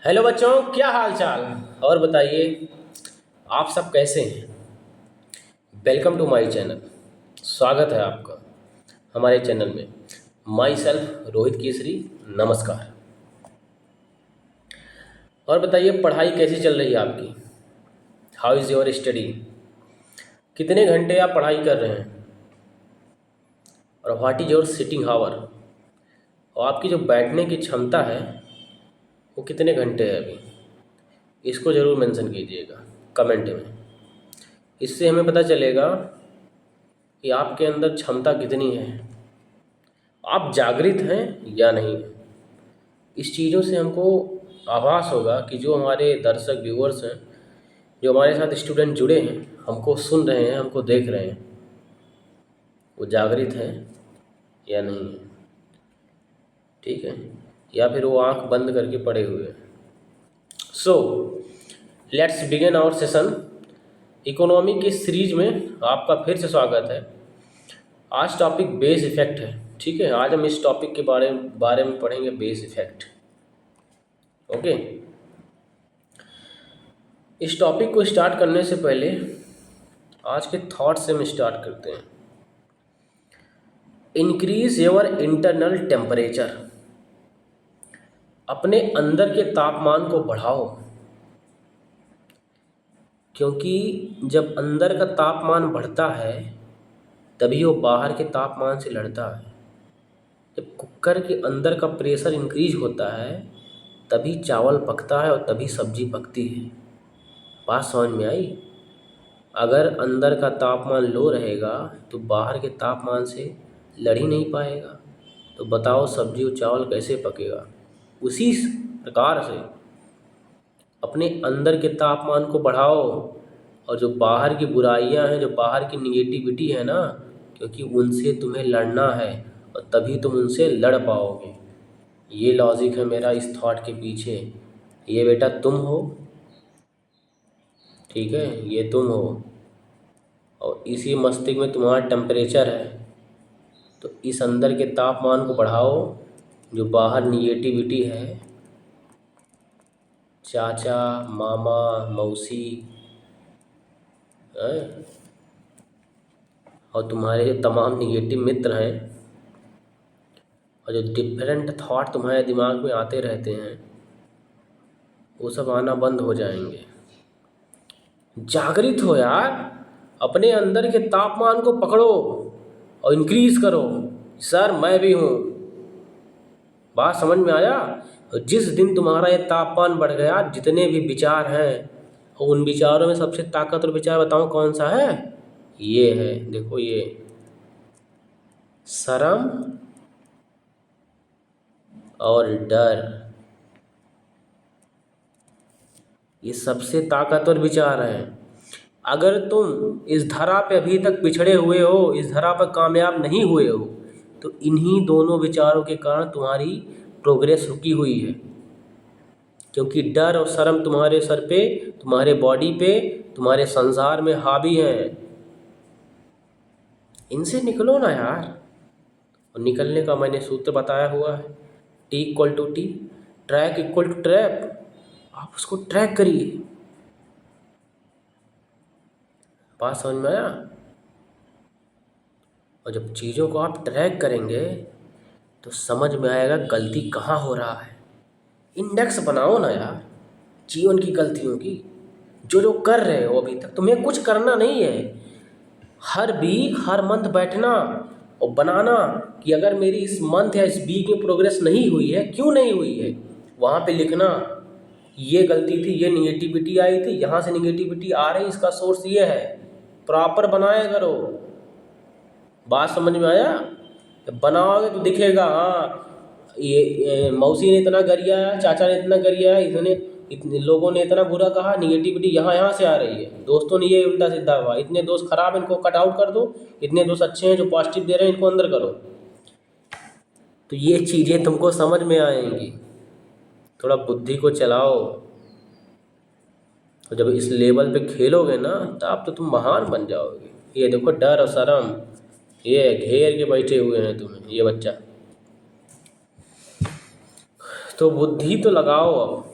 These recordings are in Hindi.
हेलो बच्चों, क्या हाल चाल। और बताइए, आप सब कैसे हैं। Welcome to my channel. स्वागत है आपका हमारे चैनल में। Myself Rohit Kesari. नमस्कार। और बताइए, पढ़ाई कैसी चल रही है आपकी। How is your study. कितने घंटे आप पढ़ाई कर रहे हैं और what is your sitting hour. और आपकी जो बैठने की क्षमता है वो कितने घंटे है अभी। इसको ज़रूर मेंशन कीजिएगा कमेंट में। इससे हमें पता चलेगा कि आपके अंदर क्षमता कितनी है, आप जागृत हैं या नहीं हैं। इस चीज़ों से हमको आभास होगा कि जो हमारे दर्शक व्यूअर्स हैं, जो हमारे साथ स्टूडेंट जुड़े हैं, हमको सुन रहे हैं, हमको देख रहे हैं, वो जागृत हैं या नहीं है। ठीक है, या फिर वो आंख बंद करके पड़े हुए हैं। So let's begin our session. Economy की सीरीज में आपका फिर से स्वागत है। आज टॉपिक बेस इफेक्ट है। ठीक है, आज हम इस टॉपिक के बारे में पढ़ेंगे, बेस इफेक्ट। ओके, इस टॉपिक को स्टार्ट करने से पहले आज के थॉट से हम स्टार्ट करते हैं। Increase your internal temperature. अपने अंदर के तापमान को बढ़ाओ, क्योंकि जब अंदर का तापमान बढ़ता है तभी वो बाहर के तापमान से लड़ता है। जब कुकर के अंदर का प्रेशर इंक्रीज होता है तभी चावल पकता है और तभी सब्जी पकती है। बात समझ में आई। अगर अंदर का तापमान लो रहेगा तो बाहर के तापमान से लड़ ही नहीं पाएगा। तो बताओ सब्जी और चावल कैसे पकेगा। उसी प्रकार से अपने अंदर के तापमान को बढ़ाओ, और जो बाहर की बुराइयां हैं, जो बाहर की निगेटिविटी है ना, क्योंकि उनसे तुम्हें लड़ना है और तभी तुम उनसे लड़ पाओगे। ये लॉजिक है मेरा इस थॉट के पीछे। ये बेटा तुम हो, ठीक है, ये तुम हो और इसी मस्तिष्क में तुम्हारा टेम्परेचर है। तो इस अंदर के तापमान को बढ़ाओ। जो बाहर निगेटिविटी है, चाचा मामा मौसी हैं, और तुम्हारे जो तमाम निगेटिव मित्र हैं और जो डिफरेंट थॉट तुम्हारे दिमाग में आते रहते हैं, वो सब आना बंद हो जाएंगे। जागृत हो यार, अपने अंदर के तापमान को पकड़ो और इंक्रीज करो। सर मैं भी हूँ। बात समझ में आया। और जिस दिन तुम्हारा ये तापमान बढ़ गया, जितने भी विचार हैं, और उन विचारों में सबसे ताकतवर विचार बताऊँ कौन सा है। ये है, देखो ये शर्म और डर। ये सबसे ताकतवर विचार हैं। अगर तुम इस धरा पे अभी तक पिछड़े हुए हो, इस धरा पर कामयाब नहीं हुए हो, तो इन्हीं दोनों विचारों के कारण तुम्हारी प्रोग्रेस रुकी हुई है। क्योंकि डर और शर्म तुम्हारे सर पे, तुम्हारे बॉडी पे, तुम्हारे संसार में हावी हैं। इनसे निकलो ना यार। और निकलने का मैंने सूत्र बताया हुआ है, T equal to T, track equal to trap. आप उसको ट्रैक करिए। बात समझ में आया। और जब चीज़ों को आप ट्रैक करेंगे तो समझ में आएगा गलती कहाँ हो रहा है। इंडेक्स बनाओ ना यार जीवन की गलतियों की। जो जो कर रहे हो अभी तक, तुम्हें कुछ करना नहीं है। हर वीक हर मंथ बैठना और बनाना कि अगर मेरी इस मंथ या इस वीक में प्रोग्रेस नहीं हुई है, क्यों नहीं हुई है, वहाँ पे लिखना ये गलती थी, ये निगेटिविटी आई थी, यहाँ से निगेटिविटी आ रही, इसका सोर्स ये है। प्रॉपर बनाया करो। बात समझ में आया। जब बनाओगे तो दिखेगा, हाँ ये मौसी ने इतना गरिया, चाचा ने इतना गरिया, इतने लोगों ने इतना बुरा कहा, निगेटिविटी यहाँ यहाँ से आ रही है। दोस्तों ने ये उल्टा सीधा हुआ, इतने दोस्त खराब, इनको कट आउट कर दो, इतने दोस्त अच्छे हैं जो पॉजिटिव दे रहे हैं, इनको अंदर करो। तो ये चीज़ें तुमको समझ में आएंगी। थोड़ा बुद्धि को चलाओ। और जब इस लेवल पे खेलोगे ना, तब तो तुम महान बन जाओगे। ये देखो डर और शर्म, ये घेर के बैठे हुए हैं तुम्हें, ये बच्चा। तो बुद्धि तो लगाओ अब।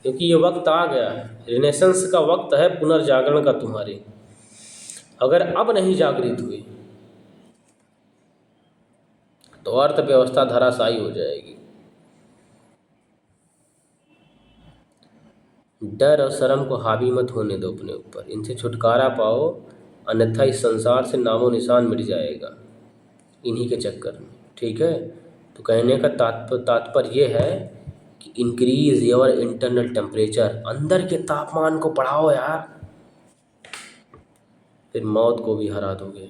क्योंकि ये वक्त आ गया है, रिनेसेंस का वक्त है पुनर्जागरण का तुम्हारे। अगर अब नहीं जागृत हुई तो अर्थव्यवस्था धराशायी हो जाएगी। डर और शर्म को हावी मत होने दो अपने ऊपर, इनसे छुटकारा पाओ, अन्यथा इस संसार से नामो निशान मिट जाएगा इन्हीं के चक्कर में। ठीक है, तो कहने का तात्पर्य ये है कि इंक्रीज योर इंटरनल टेम्परेचर, अंदर के तापमान को बढ़ाओ यार, फिर मौत को भी हरा दोगे।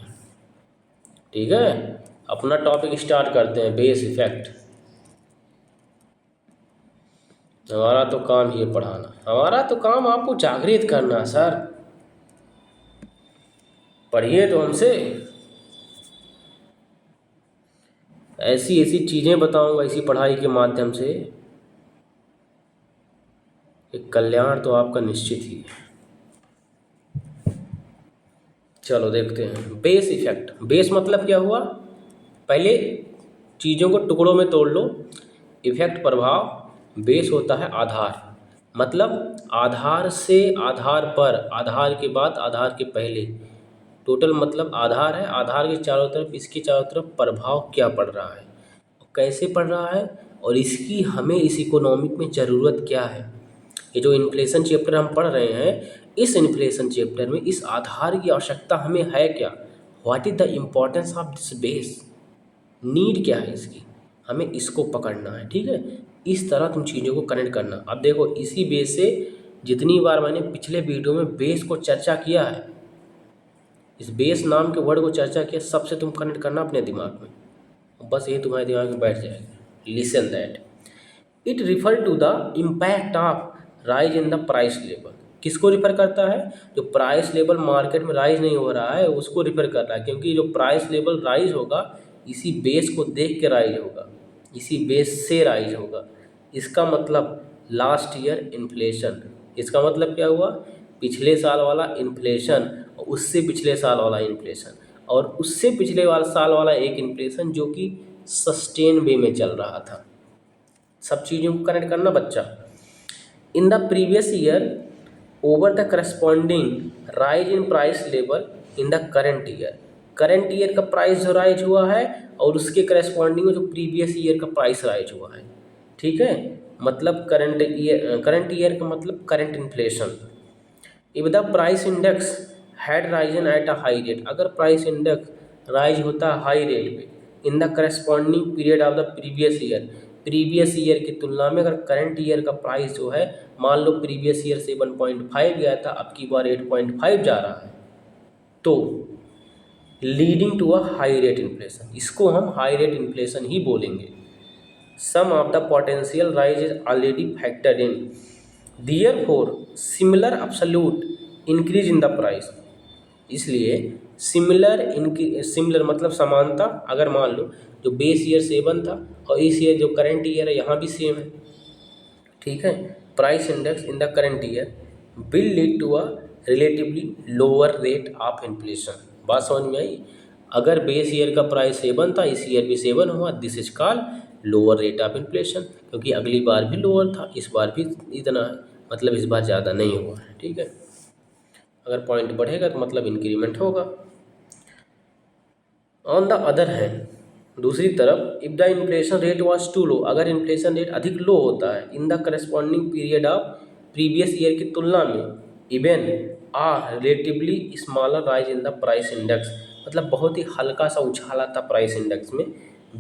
ठीक है, अपना टॉपिक स्टार्ट करते हैं, बेस इफेक्ट। हमारा तो काम ही है पढ़ाना, हमारा तो काम आपको जागृत करना। सर पढ़िए तो हमसे, ऐसी ऐसी चीज़ें बताऊंगा इसी पढ़ाई के माध्यम से, एक कल्याण तो आपका निश्चित ही है। चलो देखते हैं बेस इफेक्ट। बेस मतलब क्या हुआ, पहले चीज़ों को टुकड़ों में तोड़ लो। इफेक्ट प्रभाव, बेस होता है आधार, मतलब आधार से आधार पर, आधार के बाद आधार के पहले, टोटल मतलब आधार है, आधार के चारों तरफ, इसके चारों तरफ प्रभाव क्या पड़ रहा है, कैसे पड़ रहा है, और इसकी हमें इस इकोनॉमिक में ज़रूरत क्या है। ये जो इन्फ्लेशन चैप्टर हम पढ़ रहे हैं, इस इन्फ्लेशन चैप्टर में इस आधार की आवश्यकता हमें है क्या, what is the importance of this base, need क्या है इसकी, हमें इसको पकड़ना है। ठीक है, इस तरह तुम चीज़ों को कनेक्ट करना। अब देखो इसी बेस से जितनी बार मैंने पिछले वीडियो में बेस को चर्चा किया है, इस बेस नाम के वर्ड को चर्चा किया, सबसे तुम कनेक्ट करना अपने दिमाग में, बस ये तुम्हारे दिमाग में बैठ जाएगा। Listen that it refer to the impact of rise in the price level. किसको रिफर करता है, जो प्राइस लेवल मार्केट में राइज नहीं हो रहा है उसको रिफर कर रहा है, क्योंकि जो प्राइस लेवल राइज होगा इसी बेस को देख के राइज होगा, इसी बेस से राइज होगा। इसका मतलब लास्ट ईयर इन्फ्लेशन, इसका मतलब क्या हुआ, पिछले साल वाला इन्फ्लेशन, उससे पिछले साल वाला इन्फ्लेशन, और उससे पिछले साल वाला एक इन्फ्लेशन जो कि सस्टेन वे में चल रहा था। सब चीज़ों को कनेक्ट करना बच्चा। In the previous year over the corresponding rise in price level in the current year, current year का प्राइस जो राइज हुआ है और उसके करस्पॉन्डिंग जो प्रीवियस ईयर का प्राइस राइज हुआ है। ठीक है, मतलब करंट ईयर का मतलब current inflation. If the price index had Ryzen at a high rate, अगर प्राइस इंडेक्स राइज होता है हाई रेट पे इन the corresponding period of the previous year, previous year की तुलना में अगर करंट ईयर का प्राइस जो है, मान लो प्रीवियस ईयर 7.5 गया था, अब की बार 8.5 जा रहा है, तो leading to a high rate inflation, इसको हम हाई रेट इन्फ्लेशन ही बोलेंगे। Some of the potential rise is already factored in, therefore similar absolute increase in the price, इसलिए सिमिलर मतलब समानता, अगर मान लो जो बेस ईयर 7 था और इस ईयर जो करंट ईयर है यहाँ भी सेम है। ठीक है, price index in the current year will lead to a relatively lower rate of inflation. बात समझ में आई, अगर बेस ईयर का प्राइस 7 था, इस ईयर भी 7 हुआ, this is called lower rate of inflation, क्योंकि अगली बार भी लोअर था, इस बार भी इतना है, मतलब इस बार ज़्यादा नहीं हुआ है। ठीक है, अगर पॉइंट बढ़ेगा तो मतलब इंक्रीमेंट होगा। ऑन द अदर हैंड, दूसरी तरफ, if the inflation rate was too low, अगर इन्फ्लेशन रेट अधिक लो होता है in the corresponding period of previous year की तुलना में, even a relatively smaller rise in the price index, मतलब बहुत ही हल्का सा उछाल आता प्राइस इंडेक्स में,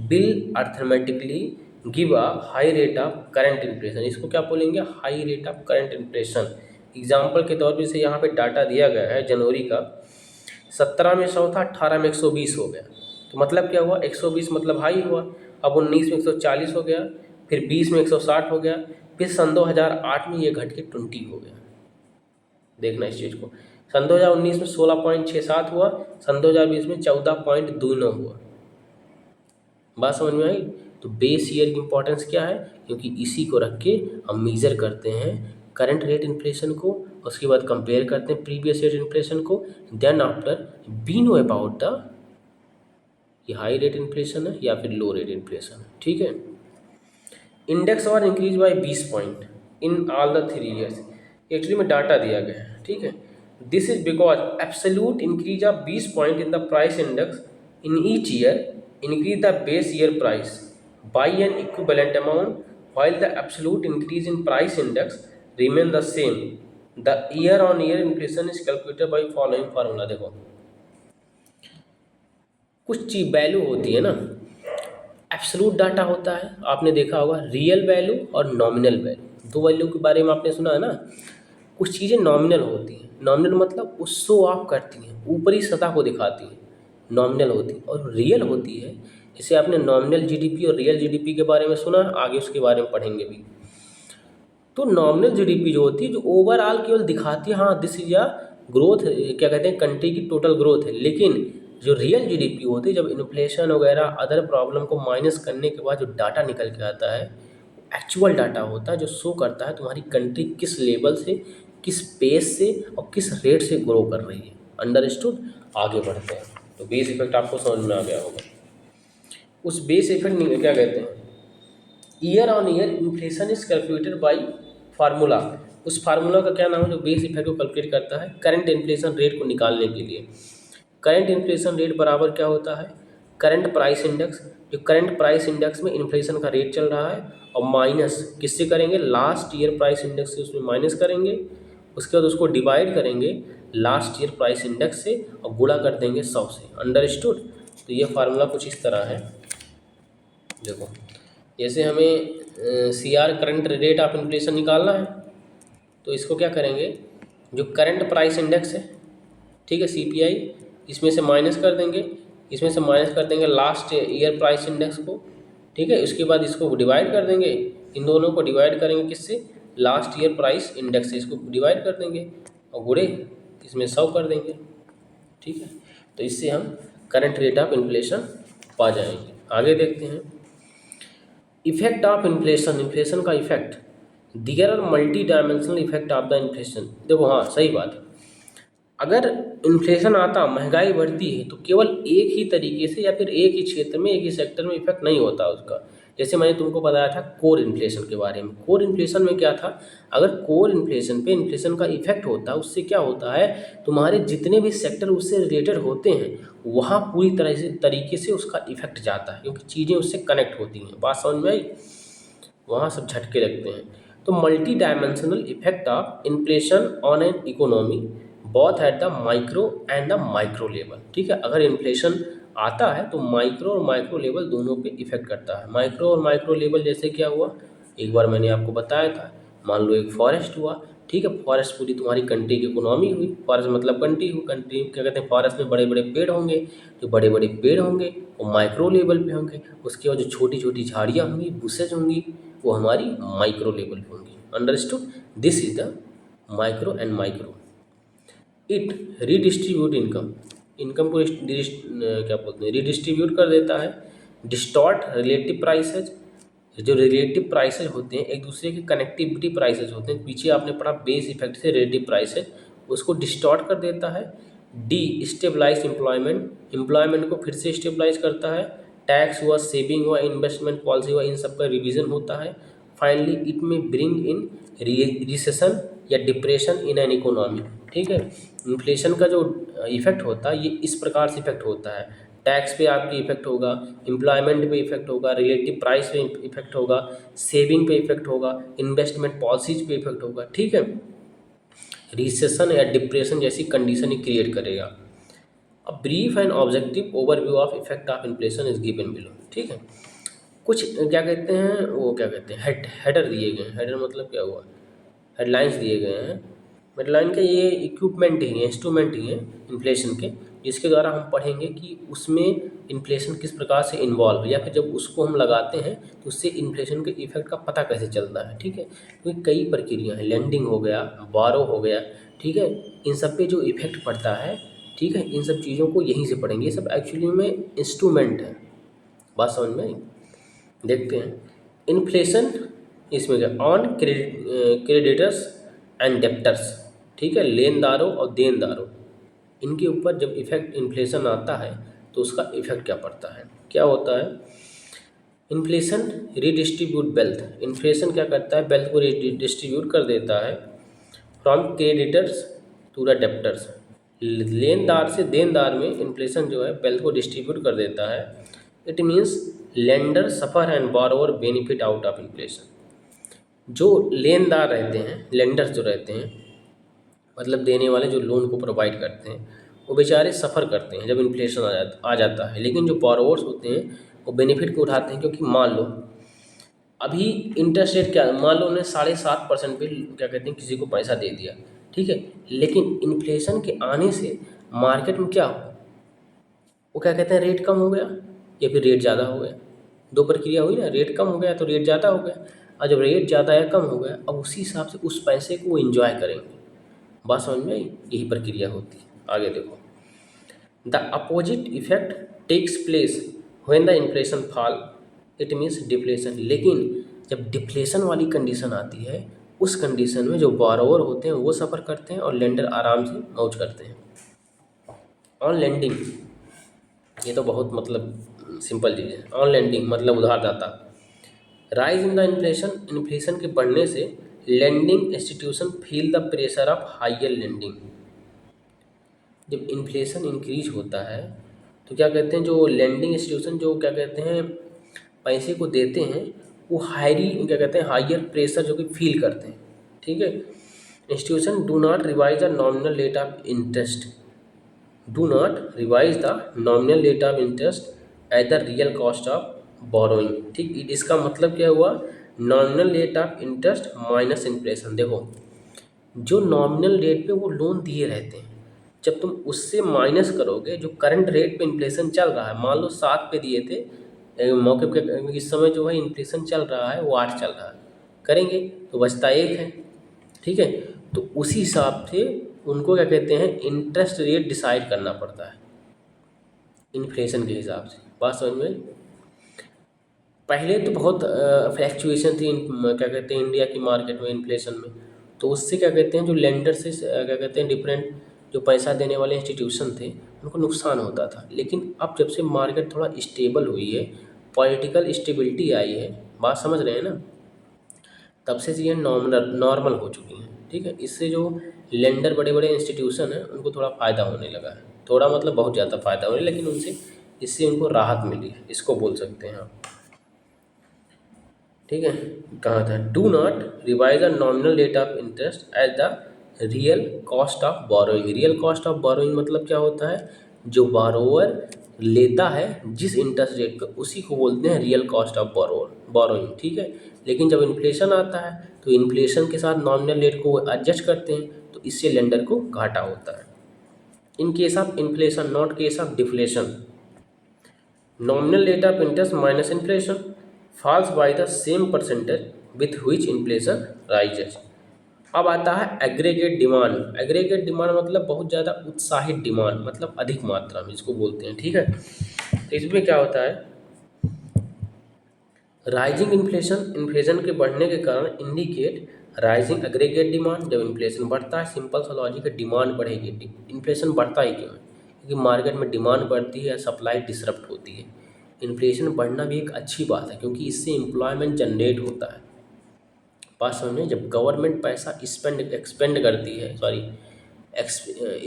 will arithmetically give a high rate of current inflation, इसको क्या बोलेंगे, high rate of current inflation. Example के तौर पर से यहाँ पे डाटा दिया गया है जनवरी का, 17 में 100 था, 18 में 120 हो गया, तो मतलब क्या हुआ, 120 मतलब हाई हुआ, अब 19 में 140 हो गया, फिर 20 में 160 हो गया, फिर सन 2008 में ये घट के 20 हो गया। देखना इस चीज़ को, सन 2019 में 16.67 हुआ, सन 2020 में 14.29 हुआ। बात समझ में आई, तो बेस ईयर की इंपॉर्टेंस क्या है, क्योंकि इसी को रख के हम मेजर करते हैं करंट रेट इन्फ्लेशन को, उसके बाद कंपेयर करते हैं प्रीवियस ईयर इन्फ्लेशन को, then after we know about the ये हाई रेट इन्फ्लेशन है या फिर लो रेट इन्फ्लेशन है। ठीक है, इंडेक्स और increase by 20 point, in all the 3 years। Actually में डाटा दिया गया है, ठीक है। This is because absolute increase of 20 point in the price index in each year increase the base year price by N equivalent amount while the absolute increase in price index remain the same। the year on year inflation is calculated by following formula। देखो कुछ चीज वैल्यू होती है ना, एब्सोल्यूट डाटा होता है, आपने देखा होगा रियल वैल्यू और नॉमिनल वैल्यू, दो वैल्यू के बारे में आपने सुना है ना। कुछ चीज़ें नॉमिनल होती हैं, नॉमिनल मतलब वो शो ऑफ करती हैं, ऊपरी सतह को दिखाती हैं, नॉमिनल होती है। और रियल होती है, जैसे आपने नॉमिनल जीडीपी और रियल जीडीपी के बारे में सुना, आगे उसके बारे में पढ़ेंगे भी। तो नॉमिनल जीडीपी जो होती है, जो ओवरऑल केवल दिखाती है हाँ दिस इज अ ग्रोथ, क्या कहते हैं, कंट्री की टोटल ग्रोथ है। लेकिन जो रियल जीडीपी होती है, जब इन्फ्लेशन वगैरह अदर प्रॉब्लम को माइनस करने के बाद जो डाटा निकल के आता है, एक्चुअल डाटा होता है जो शो करता है तुम्हारी कंट्री किस लेवल से, किस पेस से और किस रेट से ग्रो कर रही है। अंडरस्टूड। आगे बढ़ते हैं। तो बेस इफेक्ट आपको समझ में आ गया होगा। उस बेस इफेक्ट क्या कहते हैं, year on year inflation is calculated by formula. उस फार्मूला का क्या नाम है जो बेस इफेक्ट को कैलकुलेट करता है, करंट इन्फ्लेशन रेट को निकालने के लिए। करंट इन्फ्लेशन रेट बराबर क्या होता है, करंट प्राइस इंडेक्स, जो करंट प्राइस इंडेक्स में इन्फ्लेशन का रेट चल रहा है, और माइनस किससे करेंगे, लास्ट ईयर प्राइस इंडेक्स से उसमें माइनस करेंगे, उसके बाद उसको डिवाइड करेंगे लास्ट ईयर प्राइस इंडेक्स से और गुणा कर देंगे 100 से। अंडरस्टूड। तो ये फार्मूला कुछ इस तरह है। देखो जैसे हमें CR current rate of inflation निकालना है, तो इसको क्या करेंगे, जो करंट प्राइस इंडेक्स है, ठीक है, CPI, इसमें से माइनस कर देंगे, इसमें से माइनस कर देंगे लास्ट ईयर प्राइस इंडेक्स को, ठीक है। उसके बाद इसको डिवाइड कर देंगे, इन दोनों को डिवाइड करेंगे किससे, लास्ट ईयर प्राइस इंडेक्स से, इसको डिवाइड कर देंगे और गुणे इसमें 100 कर देंगे, ठीक है। तो इससे हम करंट रेट ऑफ इन्फ्लेशन पा जाएंगे। आगे देखते हैं, इफेक्ट ऑफ इन्फ्लेशन, इन्फ्लेशन का effect. There are multi dimensional effect of the inflation. देखो हाँ सही बात है, अगर इन्फ्लेशन आता, महंगाई बढ़ती है, तो केवल एक ही तरीके से या फिर एक ही क्षेत्र में, एक ही सेक्टर में इफेक्ट नहीं होता उसका। जैसे मैंने तुमको बताया था कोर इन्फ्लेशन के बारे में। कोर इन्फ्लेशन में क्या था, अगर कोर इन्फ्लेशन पे इन्फ्लेशन का इफेक्ट होता है, उससे क्या होता है, तुम्हारे जितने भी सेक्टर उससे रिलेटेड होते हैं वहाँ पूरी तरह से तरीके से उसका इफेक्ट जाता है, क्योंकि चीज़ें उससे कनेक्ट होती हैं। बात समझ में आई, वहाँ सब झटके लगते हैं। तो multi dimensional effect of inflation on an economy both at the micro and the micro level, ठीक है। अगर इन्फ्लेशन आता है तो माइक्रो और माइक्रो लेवल दोनों पे इफेक्ट करता है। माइक्रो और माइक्रो लेवल जैसे क्या हुआ, एक बार मैंने आपको बताया था, मान लो एक फॉरेस्ट हुआ, ठीक है, फॉरेस्ट पूरी तुम्हारी कंट्री की इकोनॉमी हुई। फॉरेस्ट मतलब कंट्री हुई, कंट्री क्या कहते हैं, फॉरेस्ट में बड़े बड़े पेड़ होंगे, जो बड़े बड़े पेड़ होंगे वो माइक्रो लेवल पे होंगे। उसके बाद जो छोटी छोटी झाड़ियाँ होंगी, बुशेज होंगी, वो हमारी माइक्रो लेवल पे होंगी। Understood. This is the micro and micro. It redistribute income, income को क्या बोलते हैं, रीडिस्ट्रीब्यूट कर देता है। डिस्टॉर्ट रिलेटिव प्राइसेज, जो रिलेटिव प्राइसेज होते हैं एक दूसरे के कनेक्टिविटी प्राइसेज होते हैं, पीछे आपने पढ़ा बेस इफेक्ट से रिलेटिव प्राइसेज, उसको डिस्टॉर्ट कर देता है। डी स्टेबलाइज एम्प्लॉयमेंट, एम्प्लॉयमेंट को फिर से स्टेबलाइज करता है। टैक्स हुआ, सेविंग हुआ, इन्वेस्टमेंट पॉलिसी हुआ, इन सब का रिवीजन होता है। फाइनली इट में ब्रिंग इन रिसेशन या डिप्रेशन इन एन इकोनॉमी, ठीक है। इन्फ्लेशन का जो इफेक्ट होता है ये इस प्रकार से इफेक्ट होता है, टैक्स पे आपकी इफेक्ट होगा, एम्प्लॉयमेंट पे इफेक्ट होगा, रिलेटिव प्राइस पे इफेक्ट होगा, सेविंग पे इफेक्ट होगा, इन्वेस्टमेंट पॉलिसीज पे इफेक्ट होगा, ठीक है। रिसेशन या डिप्रेशन जैसी कंडीशन ही क्रिएट करेगा। A brief and objective overview of effect of inflation is given below, ठीक है। कुछ क्या कहते हैं, वो क्या कहते हैं, हेडर दिए गए हैं। हेडर मतलब क्या हुआ, हेडलाइंस दिए गए हैं। हेडलाइन के ये इक्विपमेंट ही हैं, इंस्ट्रूमेंट ही हैं इन्फ्लेशन के, जिसके द्वारा हम पढ़ेंगे कि उसमें इन्फ्लेशन किस प्रकार से इन्वॉल्व है, या फिर जब उसको हम लगाते हैं तो उससे इन्फ्लेशन के इफेक्ट का पता कैसे चलता है, ठीक है। क्योंकि कई प्रक्रिया हैं, लेंडिंग हो गया, बारो हो गया, ठीक है, इन सब पे जो इफेक्ट पड़ता है, ठीक है, इन सब चीज़ों को यहीं से पढ़ेंगे। ये सब एक्चुअली में इंस्ट्रूमेंट है। बात समझ में आई। देखते हैं इन्फ्लेशन, इसमें क्या, ऑन क्रेडिटर्स एंड डेप्टर्स, ठीक है, लेनदारों और देनदारों, इनके ऊपर जब इफेक्ट इन्फ्लेशन आता है तो उसका इफेक्ट क्या पड़ता है, क्या होता है। इन्फ्लेशन रीडिस्ट्रीब्यूट वेल्थ, इन्फ्लेशन क्या करता है, वेल्थ को डिस्ट्रीब्यूट कर देता है from creditors to the debtors, लेनदार से देनदार में इन्फ्लेशन जो है वेल्थ को डिस्ट्रीब्यूट कर देता है। It means lender suffer and borrower benefit out of inflation. जो लेनदार रहते हैं, लेंडर्स जो रहते हैं, मतलब देने वाले जो लोन को प्रोवाइड करते हैं, वो बेचारे सफ़र करते हैं जब इन्फ्लेशन आ जाता है। लेकिन जो बोरोवर्स होते हैं वो बेनिफिट को उठाते हैं, क्योंकि मान लो अभी इंटरेस्ट रेट क्या, मान लो उन्हें 7.5% पे क्या कहते हैं किसी को पैसा दे दिया, ठीक है, लेकिन इन्फ्लेशन के आने से मार्केट में क्या हो, वो क्या कहते हैं रेट कम हो गया या फिर रेट ज़्यादा हो गया। दो प्रक्रिया हुई ना, रेट कम हो गया तो रेट ज़्यादा हो गया, और जब रेट ज़्यादा या कम हो गया अब उसी हिसाब से उस पैसे को वो इन्जॉय करेंगे। बात समझ में आई, यही प्रक्रिया होती है। आगे देखो, the opposite effect takes place when the inflation fall, it means deflation. लेकिन जब डिफ्लेशन वाली कंडीशन आती है, उस कंडीशन में जो बोरोवर होते हैं वो सफ़र करते हैं और लेंडर आराम से मौज करते हैं। ऑन लेंडिंग, ये तो बहुत मतलब सिंपल चीज़ है। ऑन लेंडिंग मतलब उधारदाता। Rise in the inflation, inflation के बढ़ने से lending institution feel the pressure of higher lending. जब इन्फ्लेशन इंक्रीज होता है तो क्या कहते हैं, जो लेंडिंग इंस्टीट्यूशन जो क्या कहते हैं पैसे को देते हैं, वो क्या कहते हैं हाइयर प्रेशर जो कि फील करते हैं, ठीक है। Institution do not revise the nominal rate of interest, do not revise the nominal rate of interest at the real cost of borrowing, ठीक। इसका मतलब क्या हुआ, nominal rate of interest minus inflation. देखो, जो नॉमिनल रेट पे वो लोन दिए रहते हैं, जब तुम उससे माइनस करोगे जो करंट रेट पे इन्फ्लेशन चल रहा है, मान लो 7 पे दिए थे, मौके पे इस समय जो है इन्फ्लेशन चल रहा है वो 8 चल रहा है, करेंगे तो बचता 1 है, ठीक है। तो उसी हिसाब से उनको क्या कहते हैं इंटरेस्ट रेट डिसाइड करना पड़ता है इन्फ्लेशन के हिसाब से। बात समझ में, पहले तो बहुत फ्लैक्चुएशन थी क्या कहते हैं इंडिया की मार्केट में इन्फ्लेशन में, तो उससे क्या कहते हैं जो लेंडर से क्या कहते हैं डिफरेंट जो पैसा देने वाले इंस्टीट्यूशन थे उनको नुकसान होता था। लेकिन अब जब से मार्केट थोड़ा स्टेबल हुई है, पॉलिटिकल स्टेबिलिटी आई है, बात समझ रहे हैं ना, तब से चीज़ें नॉर्मल हो चुकी हैं, ठीक है। इससे जो लेंडर बड़े बड़े इंस्टीट्यूशन हैं उनको थोड़ा फ़ायदा होने लगा है, थोड़ा मतलब बहुत ज़्यादा फ़ायदा होने, लेकिन उनसे इससे उनको राहत मिली है, इसको बोल सकते हैं आप, ठीक है। कहा था do not revise the nominal rate of interest as the real cost of borrowing. Real cost of borrowing मतलब क्या होता है, जो बोरोवर लेता है जिस इंटरेस्ट रेट पे उसी को बोलते हैं रियल कॉस्ट ऑफ बोरोइंग, ठीक है। लेकिन जब इन्फ्लेशन आता है तो इन्फ्लेशन के साथ नॉमिनल रेट को एडजस्ट करते हैं, तो इससे लेंडर को घाटा होता है। In case of inflation, not case of deflation, nominal rate of interest minus inflation falls by the same percentage with which inflation rises. अब आता है एग्रीगेट डिमांड। एग्रीगेट डिमांड मतलब बहुत ज़्यादा उत्साहित डिमांड, मतलब अधिक मात्रा में इसको बोलते हैं, ठीक है। तो इसमें क्या होता है, राइजिंग इन्फ्लेशन, इन्फ्लेशन के बढ़ने के कारण इंडिकेट राइजिंग एग्रीगेट डिमांड। जब इन्फ्लेशन बढ़ता है, सिंपल सा लॉजिक है, डिमांड बढ़ेगी। इन्फ्लेशन बढ़ता ही क्यों है, क्योंकि मार्केट में डिमांड बढ़ती है, सप्लाई डिसरप्ट होती है। इन्फ्लेशन बढ़ना भी एक अच्छी बात है, क्योंकि इससे एम्प्लॉयमेंट जनरेट होता है। बात समझें, जब गवर्नमेंट पैसा एक्सपेंड करती है,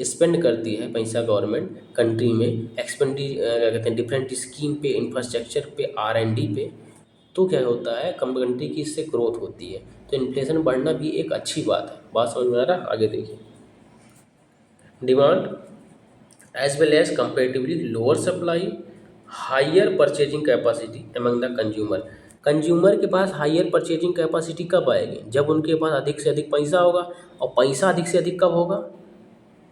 स्पेंड करती है पैसा गवर्नमेंट कंट्री में, क्या कहते हैं डिफरेंट स्कीम पे, इंफ्रास्ट्रक्चर पे, R&D पे, तो क्या होता है कंट्री की इससे ग्रोथ होती है। तो इन्फ्लेशन बढ़ना भी एक अच्छी बात है। बात समझ में आ रहा है, आगे देखिए। Demand as well as comparatively lower supply, higher purchasing capacity among the consumer. Consumer के पास हाइयर परचेजिंग कैपेसिटी कब आएगी, जब उनके पास अधिक से अधिक पैसा होगा। और पैसा अधिक से अधिक कब होगा,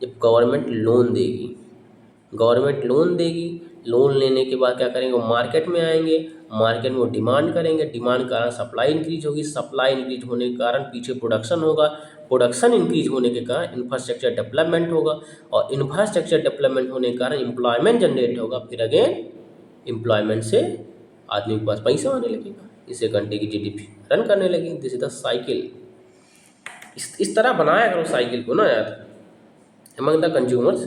जब गवर्नमेंट लोन देगी। गवर्नमेंट लोन देगी, लोन लेने के बाद क्या करेंगे, वो मार्केट में आएंगे, मार्केट में वो डिमांड करेंगे, डिमांड के कारण सप्लाई इंक्रीज होगी, सप्लाई इंक्रीज होने के कारण पीछे प्रोडक्शन होगा, प्रोडक्शन इंक्रीज होने के कारण इंफ्रास्ट्रक्चर डेवलपमेंट होगा, और इंफ्रास्ट्रक्चर डेवलपमेंट होने के कारण एम्प्लॉयमेंट जनरेट होगा, फिर अगेन एम्प्लॉयमेंट से आदमी के पास पैसा आने लगेगा, इससे कंट्री की GDP रन करने लगेगी। This is the cycle. इस तरह बनाया करो साइकिल को ना यार। among the consumers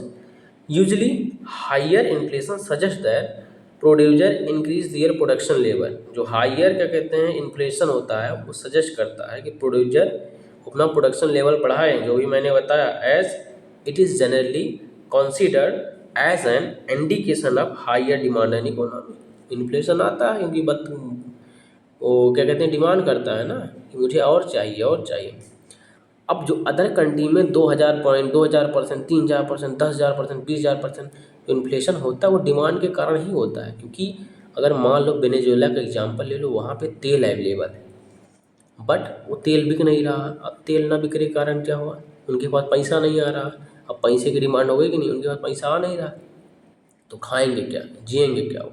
usually higher inflation suggests that producer increase their production level. जो हायर क्या कहते हैं इन्फ्लेशन होता है वो सजेस्ट करता है कि प्रोड्यूसर अपना प्रोडक्शन लेवल बढ़ाएं, जो भी मैंने बताया, as it is generally considered as an indication of higher demand an economy. Inflation आता है क्योंकि वो क्या कहते हैं डिमांड करता है ना कि मुझे और चाहिए और चाहिए। अब जो अदर कंट्री में 2000 पॉइंट 2000%, 3000%, 10,000%, 20,000% जो इन्फ्लेशन होता है वो डिमांड के कारण ही होता है। क्योंकि अगर मान लो वेनेजुएला का एग्जांपल ले लो, वहाँ पे तेल अवेलेबल है बट वो तेल बिक नहीं रहा। अब तेल ना बिकने के कारण क्या हुआ, उनके पास पैसा नहीं आ रहा। अब पैसे की डिमांड हो गई कि नहीं, उनके पास पैसा आ नहीं रहा, तो खाएंगे क्या, जिएंगे क्या वो।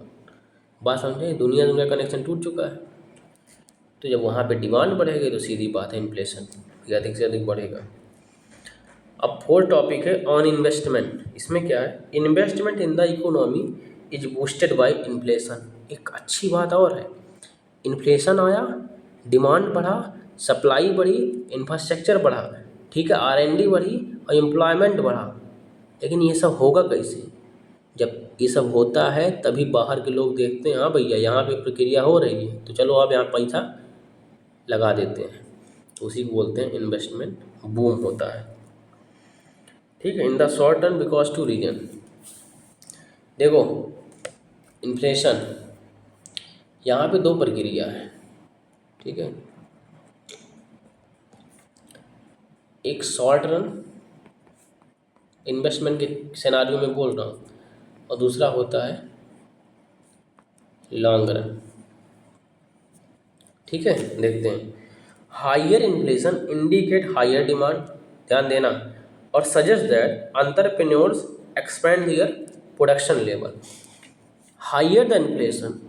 बात समझे, दुनिया दुनिया कनेक्शन टूट चुका है। तो जब वहाँ पे डिमांड बढ़ेगी तो सीधी बात है इन्फ्लेशन अधिक से अधिक बढ़ेगा। अब फोर्थ टॉपिक है ऑन इन्वेस्टमेंट। इसमें क्या है, investment in the economy is boosted by inflation. एक अच्छी बात और है, इन्फ्लेशन आया, डिमांड बढ़ा, सप्लाई बढ़ी, इंफ्रास्ट्रक्चर बढ़ा, ठीक है, R&D बढ़ी और एम्प्लॉयमेंट बढ़ा। लेकिन ये सब होगा कैसे, जब ये सब होता है तभी बाहर के लोग देखते हैं हाँ भैया यहाँ पे प्रक्रिया हो रही है तो चलो आप यहाँ पैसा लगा देते हैं। तो उसी को बोलते हैं इन्वेस्टमेंट बूम होता है। ठीक है, in the short term because two reason. देखो इन्फ्लेशन यहाँ पे दो प्रक्रिया है, ठीक है, एक शॉर्ट रन इन्वेस्टमेंट के सिनेरियो में बोल रहा हूँ और दूसरा होता है लॉन्ग रन। ठीक है, देखते हैं। Higher inflation indicate higher demand, ध्यान देना, और suggest that entrepreneurs expand their production level. Higher the inflation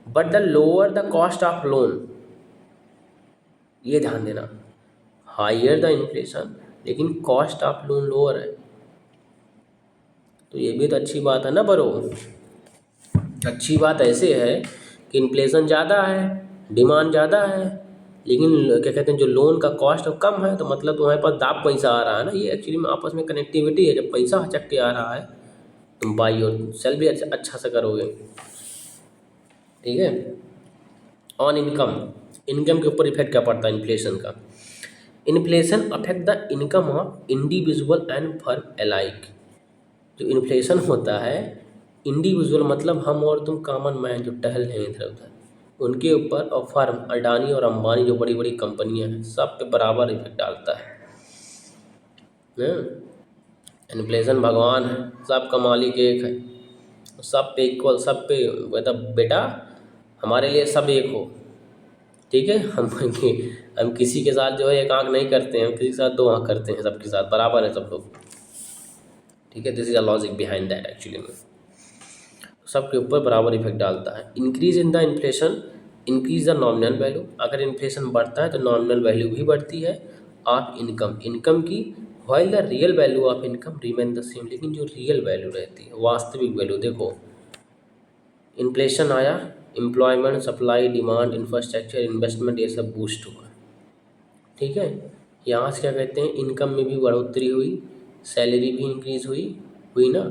but the lower the cost of loan, ये ध्यान देना, हायर द इन्फ्लेशन लेकिन कॉस्ट ऑफ लोन लोअर है। तो ये भी तो अच्छी बात है ना बरो। अच्छी बात ऐसे है कि इन्फ्लेशन ज़्यादा है, डिमांड ज़्यादा है, लेकिन क्या कहते हैं जो लोन का कॉस्ट कम है, तो मतलब तुम्हारे पास दाब पैसा आ रहा है ना। ये एक्चुअली में आपस में कनेक्टिविटी है। जब पैसा हचक के आ रहा है तुम बाई और सेल भी अच्छा से करोगे। ठीक है, ऑन इनकम, इनकम के ऊपर इफेक्ट क्या पड़ता है इन्फ्लेशन का। Inflation affect the income of individual and firm alike. जो इन्फ्लेशन होता है, इंडिविजुअल मतलब हम और तुम कॉमन मैन जो टहल रहे हैं इधर उधर, उनके ऊपर, और फर्म अडानी और अंबानी जो बड़ी बड़ी कंपनियां हैं सब पे बराबर इफेक्ट डालता है। इन्फ्लेशन भगवान है, सब का मालिक एक है, सब पे इक्वल, सब पे मतलब बेटा हमारे लिए सब एक हो। ठीक है, हम किसी के साथ जो है एक आंख नहीं करते हैं, हम किसी के साथ दो आंख करते हैं, सबके साथ बराबर है सब लोग। ठीक है, this is a logic behind that actually में, सबके ऊपर बराबर इफेक्ट डालता है। Increase in the inflation increase the nominal value, अगर इन्फ्लेशन बढ़ता है तो नॉमिनल वैल्यू भी बढ़ती है ऑफ इनकम, इनकम की, while the real value of income remain the same. लेकिन जो रियल वैल्यू रहती है, वास्तविक वैल्यू, देखो इन्फ्लेशन आया, employment, supply, demand, infrastructure, investment, ये सब बूस्ट हुआ। ठीक है, यहाँ से क्या कहते हैं इनकम में भी बढ़ोतरी हुई, सैलरी भी इंक्रीज हुई ना।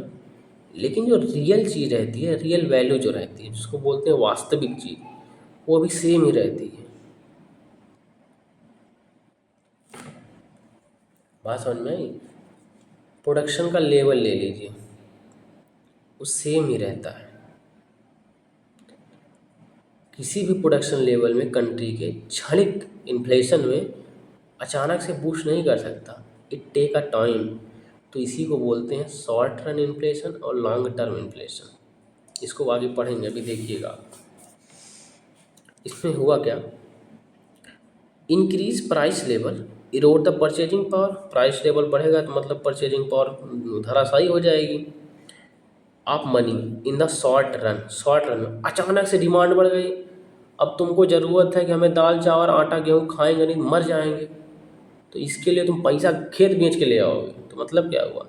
लेकिन जो रियल चीज़ रहती है, रियल वैल्यू जो रहती है, जिसको बोलते हैं वास्तविक चीज़, वो भी सेम ही रहती है। बात समझ में आई। प्रोडक्शन का लेवल ले लीजिए, वो सेम ही रहता है। किसी भी प्रोडक्शन लेवल में कंट्री के क्षणिक इन्फ्लेशन में अचानक से बूस्ट नहीं कर सकता, इट टेक अ टाइम। तो इसी को बोलते हैं शॉर्ट रन इन्फ्लेशन और लॉन्ग टर्म इन्फ्लेशन। इसको आगे पढ़ेंगे, अभी देखिएगा। इसमें हुआ क्या, increase price level Erode the purchasing power. Price level बढ़ेगा तो मतलब परचेजिंग पावर धराशायी हो जाएगी। आप money in the short run, short run में अचानक से डिमांड बढ़ गई, अब तुमको ज़रूरत है कि हमें दाल चावल आटा गेहूँ खाएंगे नहीं मर जाएंगे, तो इसके लिए तुम पैसा खेत बेच के ले आओगे। तो मतलब क्या हुआ,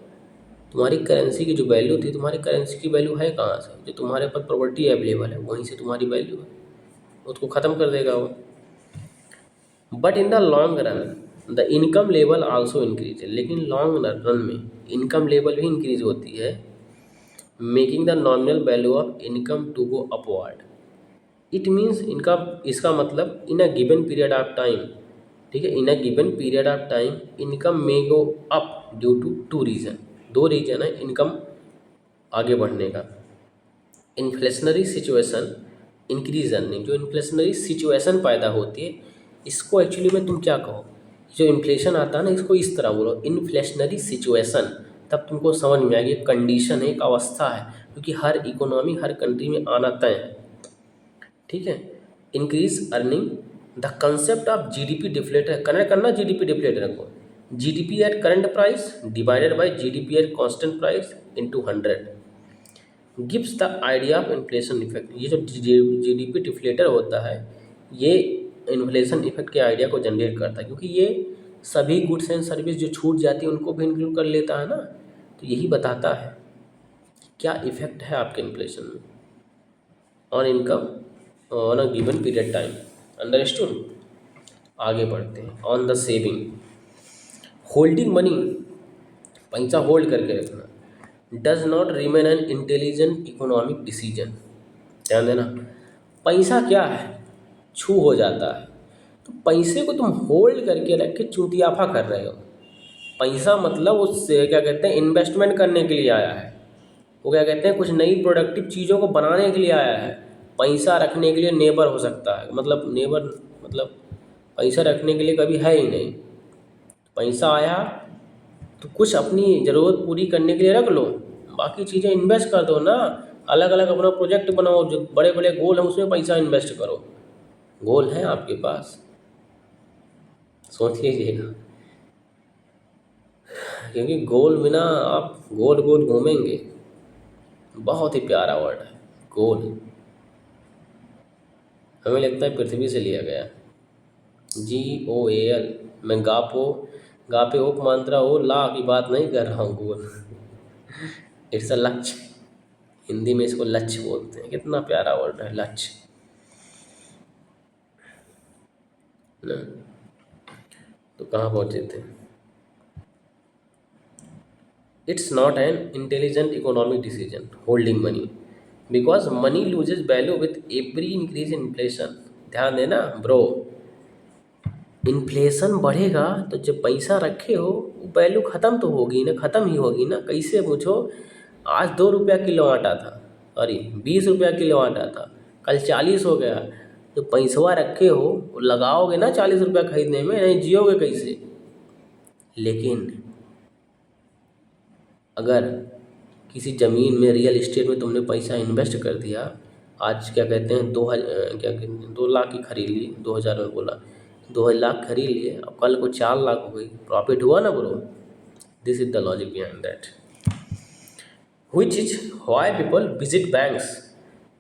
तुम्हारी करेंसी की जो वैल्यू थी, तुम्हारी करेंसी की वैल्यू है कहाँ से, जो तुम्हारे पास प्रॉपर्टी अवेलेबल है वहीं से तुम्हारी वैल्यू है, उसको ख़त्म कर देगा वो। But in the long run the income level also increase, लेकिन लॉन्ग रन में इनकम लेवल भी इंक्रीज होती है making the nominal value of income to go upward. It means इनका इसका मतलब in a given period of time, ठीक है, in a given period of time income may go up due to two reason. दो रीज़न है इनकम आगे बढ़ने का। इन्फ्लेशनरी सिचुएशन इंक्रीज अर्निंग, जो इन्फ्लेशनरी सिचुएशन पैदा होती है, इसको एक्चुअली में तुम क्या कहो, जो इन्फ्लेशन आता है ना, इसको इस तरह बोलो इन्फ्लेशनरी सिचुएशन, तब तुमको समझ में आएगी। कंडीशन है, एक अवस्था है, क्योंकि हर इकोनॉमी हर कंट्री में आना तय है, ठीक है। Increase earning, the concept of GDP deflator, connect करना जीडीपी डिफ्लेटर को, GDP at current price divided by GDP at constant price into 100 gives the idea of inflation effect. ये जो जीडीपी डिफ्लेटर होता है, ये इन्फ्लेशन इफेक्ट के आइडिया को जनरेट करता है, क्योंकि ये सभी गुड्स एंड सर्विस जो छूट जाती है उनको भी इंक्लूड कर लेता है ना। तो यही बताता है क्या इफेक्ट है आपके इन्फ्लेशन में on income on a given period time. Understood. आगे बढ़ते हैं। On the saving, holding money, पैसा होल्ड करके रखना, does not remain an intelligent economic decision. ध्यान देना, पैसा क्या है, छू हो जाता है, तो पैसे को तुम होल्ड करके रख के चूतियाफा कर रहे हो। पैसा मतलब उससे क्या कहते हैं, इन्वेस्टमेंट करने के लिए आया है, वो क्या कहते हैं, कुछ नई प्रोडक्टिव चीज़ों को बनाने के लिए आया है। पैसा रखने के लिए नेबर हो सकता है, मतलब नेबर मतलब पैसा रखने के लिए कभी है ही नहीं। पैसा आया तो कुछ अपनी ज़रूरत पूरी करने के लिए रख लो, बाकी चीज़ें इन्वेस्ट कर दो ना। अलग अलग अपना प्रोजेक्ट बनाओ, जो बड़े बड़े गोल हैं उसमें पैसा इन्वेस्ट करो। गोल है आपके पास, सोच लीजिएगा, क्योंकि गोल बिना आप गोल गोल घूमेंगे। बहुत ही प्यारा वर्ड है गोल, हमें लगता है पृथ्वी से लिया गया। GOAL। मैं गापो गापे ओप मात्रा ओ ला की बात नहीं कर रहा हूँ, गोल इट्स अ लक्ष्य। हिंदी में इसको लक्ष्य बोलते हैं। कितना प्यारा वर्ड है लक्ष्य ना। तो कहाँ पहुँचे थे। It's not an intelligent economic decision holding money, because money loses value with every increase in inflation. ध्यान देना ब्रो, इन्फ्लेशन बढ़ेगा तो जब पैसा रखे हो वो वैल्यू ख़त्म तो होगी ना, ख़त्म ही होगी ना। कैसे पूछो, आज 2 रुपया किलो आटा था, सॉरी 20 रुपया किलो आटा था, कल 40 हो गया। तो पैसवा रखे हो वो लगाओगे ना 40 रुपया खरीदने में, नहीं जियोगे कैसे। लेकिन अगर किसी ज़मीन में रियल इस्टेट में तुमने पैसा इन्वेस्ट कर दिया, आज क्या कहते हैं क्या कहते हैं 2 लाख की खरीद ली, 2000 में बोला 2 लाख खरीद लिए, अब कल को 4 लाख हो गई, प्रॉफिट हुआ ना bro. This is the logic behind that, which is why people visit banks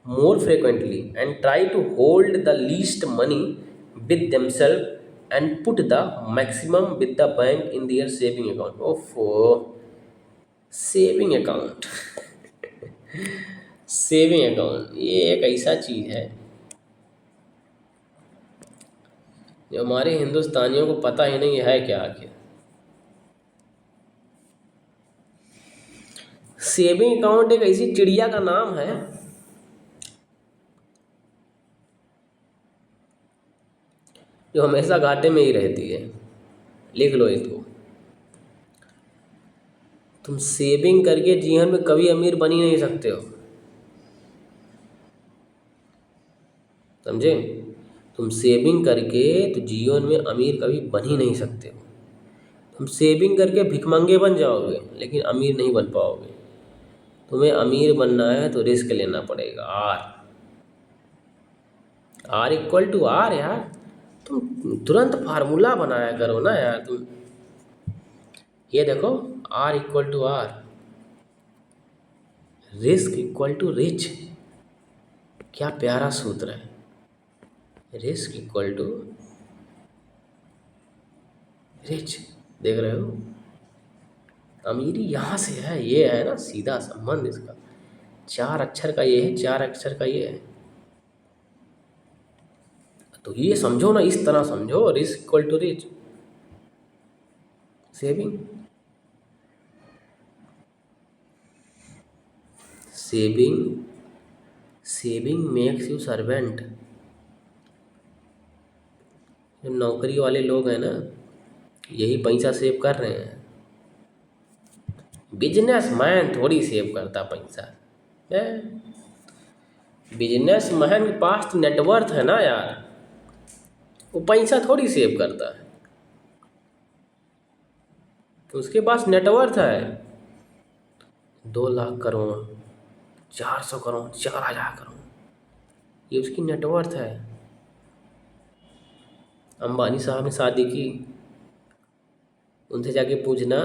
more frequently and try to hold the least money with themselves and put the maximum with the bank in their saving account. Oh, saving account saving account ये एक ऐसा चीज़ है जो हमारे हिंदुस्तानियों को पता ही नहीं है क्या आखिर। सेविंग अकाउंट एक ऐसी चिड़िया का नाम है जो हमेशा घाटे में ही रहती है। लिख लो इसको, तुम सेविंग करके जीवन में कभी अमीर बन ही नहीं सकते हो, समझे। तुम सेविंग करके तो जीवन में अमीर कभी बन ही नहीं सकते हो। तुम सेविंग करके भिखमंगे बन जाओगे लेकिन अमीर नहीं बन पाओगे। तुम्हें अमीर बनना है तो रिस्क लेना पड़ेगा। आर इक्वल टू आर यार, तुम तुरंत फार्मूला बनाया करो ना यार तुम। ये देखो, R equal to R, risk equal to rich. क्या प्यारा सूत्र है, रिस्क इक्वल टू रिच। देख रहे हो, अमीरी यहाँ से है, ये है ना सीधा संबंध इसका। 4 अक्षर का ये है, 4 अक्षर का ये है। तो ये समझो ना, इस तरह समझो, risk equal to rich, saving. Saving saving makes you servant. जो नौकरी वाले लोग हैं ना, यही पैसा सेव कर रहे हैं। बिजनेसमैन थोड़ी सेव करता पैसा है। बिजनेसमैन के पास तो नेटवर्थ है ना यार, वो पैसा थोड़ी सेव करता है। तो उसके पास नेटवर्थ है 2 लाख करोड़, 400 करोड़, 4000 करोड़, ये उसकी नेटवर्थ है। अंबानी साहब ने शादी की, उनसे जाके पूछना,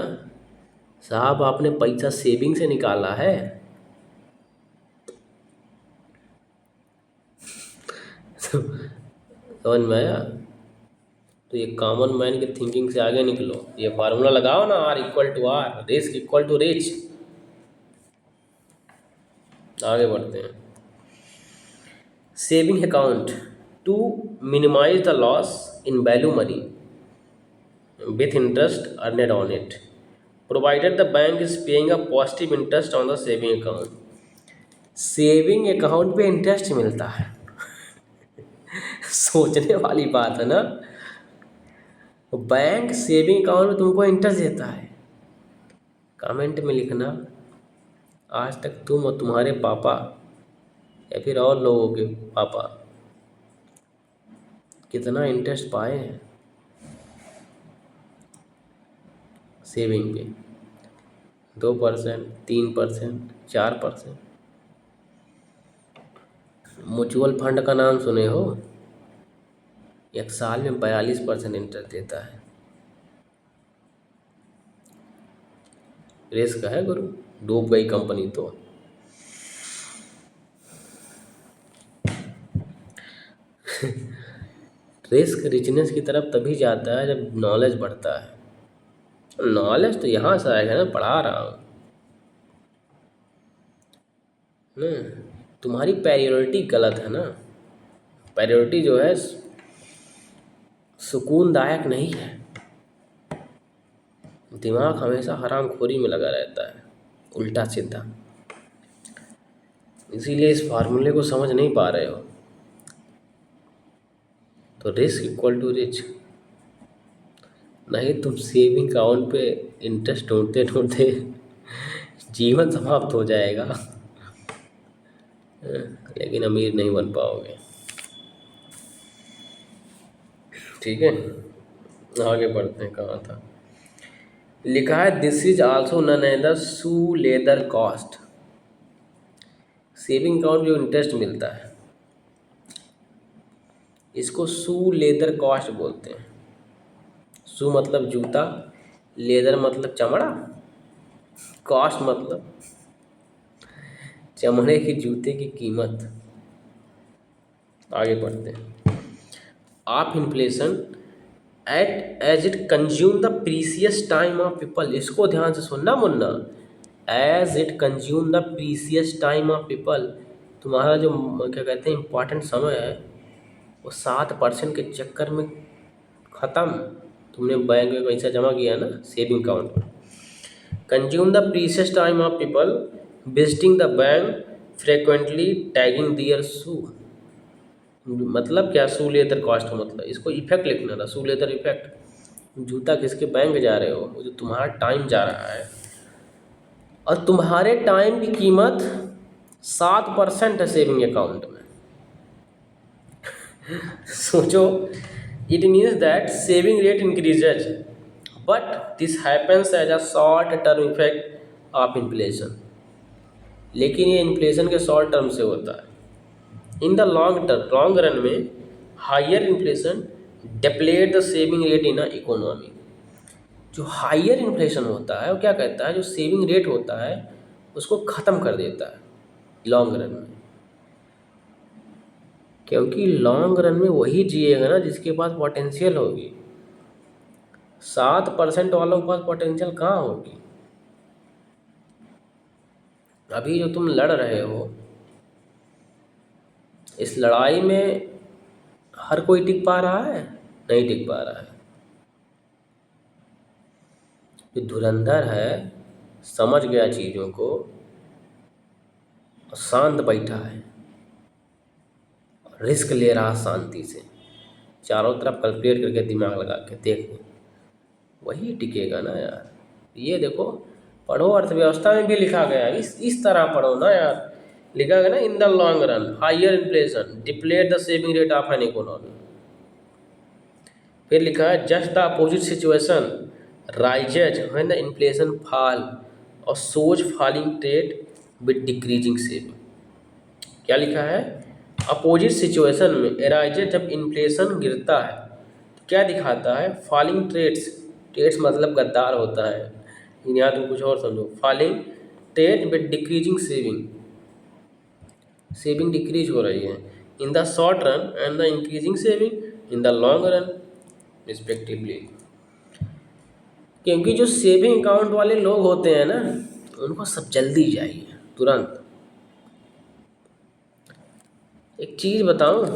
साहब आपने पैसा सेविंग से निकाला है? समझ में आया? तो ये कॉमन मैन की थिंकिंग से आगे निकलो। ये फार्मूला लगाओ ना, R=R, risk equal to rich. आगे बढ़ते हैं। Saving account to minimize the loss in value money with interest earned on it, provided the bank is paying a positive interest on the saving account। Saving account पे इंटरेस्ट मिलता है। सोचने वाली बात है ना। बैंक सेविंग अकाउंट में तुमको इंटरेस्ट देता है। कमेंट में लिखना, आज तक तुम और तुम्हारे पापा या फिर और लोगों के पापा कितना इंटरेस्ट पाए हैं सेविंग पे। 2%, 3%, 4%। म्यूचुअल फंड का नाम सुने हो? 1 साल में 42% इंटरेस्ट देता है। रिस्क है गुरु, डूब गई कंपनी तो। रिस्क रिचनेस की तरफ तभी जाता है जब नॉलेज बढ़ता है। नॉलेज तो यहाँ से आएगा ना, पढ़ा रहा हूँ ना। तुम्हारी प्रायोरिटी गलत है ना। प्रायोरिटी जो है सुकूनदायक नहीं है। दिमाग हमेशा हरामखोरी में लगा रहता है, उल्टा सीधा। इसीलिए इस फार्मूले को समझ नहीं पा रहे हो। तो रिस्क इक्वल टू रिच, नहीं तुम सेविंग अकाउंट पे इंटरेस्ट ढूंढते ढूंढते जीवन समाप्त हो जाएगा, लेकिन अमीर नहीं बन पाओगे। ठीक है, आगे बढ़ते हैं। कहाँ था? लिखा है this is also known as shoe leather cost. Saving account जो इंटरेस्ट मिलता है इसको सू लेदर कॉस्ट बोलते हैं। सू मतलब जूता, लेदर मतलब चमड़ा, कॉस्ट मतलब चमड़े के जूते की कीमत। आगे बढ़ते हैं। Of inflation at as it consume the precious time of people. इसको ध्यान से सुनना मुन्ना। As it consume the precious time of people, तुम्हारा जो क्या कहते हैं इम्पॉर्टेंट समय है वो 7% के चक्कर में ख़त्म। तुमने बैंक में पैसा जमा किया ना सेविंग अकाउंट में। Consume the precious time of people visiting the bank frequently tagging their shoe. मतलब क्या? सू लेदर कॉस्ट का मतलब, इसको इफेक्ट लिखना था, सू लेदर इफेक्ट। जूता किसके बैंक जा रहे हो, वो जो तुम्हारा टाइम जा रहा है और तुम्हारे टाइम की कीमत 7% है सेविंग अकाउंट में। सोचो, it means that saving rate increases but this happens as a short term effect of inflation. लेकिन ये इन्फ्लेशन के शॉर्ट टर्म से होता है। इन द लॉन्ग रन में higher inflation deplete the saving rate in a economy. जो हायर इन्फ्लेशन होता है वो क्या कहता है, जो सेविंग रेट होता है उसको ख़त्म कर देता है लॉन्ग रन में। क्योंकि लॉन्ग रन में वही जिएगा ना जिसके पास पोटेंशियल होगी। 7% वालों के पास पोटेंशियल कहाँ होगी? अभी जो तुम लड़ रहे हो इस लड़ाई में हर कोई टिक पा रहा है? नहीं टिक पा रहा है। जो धुरंधर है, समझ गया चीज़ों को, और शांत बैठा है, रिस्क ले रहा शांति से, चारों तरफ कैलकुलेट करके दिमाग लगा के देख, वही टिकेगा ना यार। ये देखो, पढ़ो, अर्थव्यवस्था में भी लिखा गया है, इस तरह पढ़ो ना यार। लिखा गया ना, in the long run higher inflation deplete the saving rate of an economy. फिर लिखा है just the opposite situation rises when the inflation fall और shows falling trend with decreasing saving. क्या लिखा है, अपोजिट सिचुएशन में अराइजेज, जब इन्फ्लेशन गिरता है तो क्या दिखाता है, फॉलिंग ट्रेड्स, ट्रेड्स मतलब गद्दार होता है, यहाँ तुम कुछ और समझो, falling trend with decreasing saving, saving decrease हो रही है in the short run and the increasing saving in the long run respectively. क्योंकि जो सेविंग अकाउंट वाले लोग होते हैं ना, उनको सब जल्दी चाहिए, तुरंत। एक चीज़ बताऊं,